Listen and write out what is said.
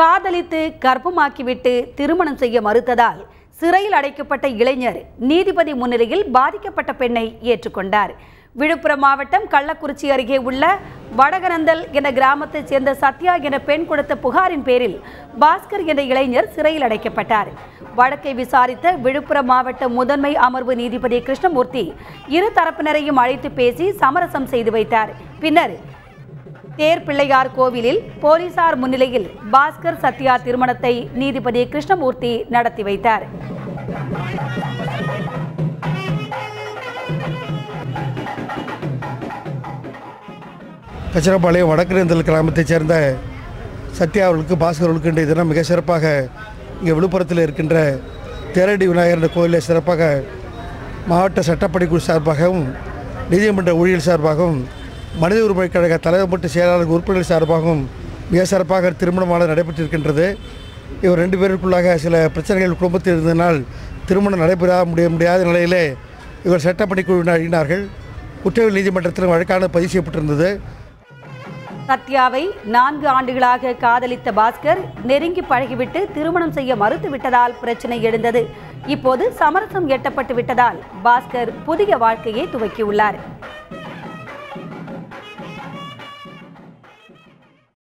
காதலித்து கர்ப்பமாக்கிவிட்டு திருமணம் செய்ய மறுத்ததால் சிறையில் அடைக்கப்பட்ட இளைஞர் நீதிபதி முன்னிலையில் பாதிக்கப்பட்ட பெண்ணை ஏற்றுக்கொண்டார். விழுப்புரம் மாவட்டம் கள்ளக்குறிச்சி அருகே உள்ள வடகனந்தல் என்ற கிராமத்தைச் சேர்ந்த சத்யா என்ற பெண் கொடுத்த புகாரின் பேரில் பாஸ்கர் என்ற இளைஞர் சிறையில் அடைக்கப்பட்டார். வழக்கை விசாரித்த விழுப்புரம் மாவட்ட முதன்மை அமர்வு நீதிபதி கிருஷ்ணமூர்த்தி இரு தரப்பினரையும் அழைத்து பேசி சமரசம் செய்து வைத்தார். பின்னர் தேர்பிள்ளையார் கோவிலில் போலீசார் முன்னிலையில் பாஸ்கர் சத்யா திருமணத்தை நீதிபதி கிருஷ்ணமூர்த்தி நடத்தி வைத்தார். கச்சிரப்பாளையம் வடக்கிரந்தல் கிராமத்தைச் சேர்ந்த சத்யா அவர்களுக்கு பாஸ்கர் அவர்களுக்கு இன்றைய தினம் மிக சிறப்பாக இங்கே விழுப்புரத்தில் இருக்கின்ற தேரடி விநாயகர் என்ற கோயிலில் சிறப்பாக மாவட்ட சட்டப்பணிக்குழு சார்பாகவும் நீதிமன்ற ஊழியர் சார்பாகவும் மனித உரிமை கழக தலைவர் மற்றும் செயலாளர் உறுப்பினர்கள் சார்பாகவும் மிக சிறப்பாக திருமணமானது நடைபெற்றிருக்கின்றது. இவர் ரெண்டு பேருக்குள்ளாக சில பிரச்சனைகள் குடும்பத்தில் இருந்ததனால் திருமணம் நடைபெற முடியாத நிலையிலே இவர் சட்டப்பணிக்குழு அழினார்கள். குற்றவியல் நீதிமன்றத்தில் வழக்கானது பதிவு செய்யப்பட்டிருந்தது. சத்யாவை 4 ஆண்டுகளாக காதலித்த பாஸ்கர் நெருங்கி பழகிவிட்டு திருமணம் செய்ய மறுத்து விட்டதால் பிரச்சனை எழுந்தது. இப்போது சமரசம் எட்டப்பட்டு விட்டதால் பாஸ்கர் புதிய வாழ்க்கையை துவக்கியுள்ளார்.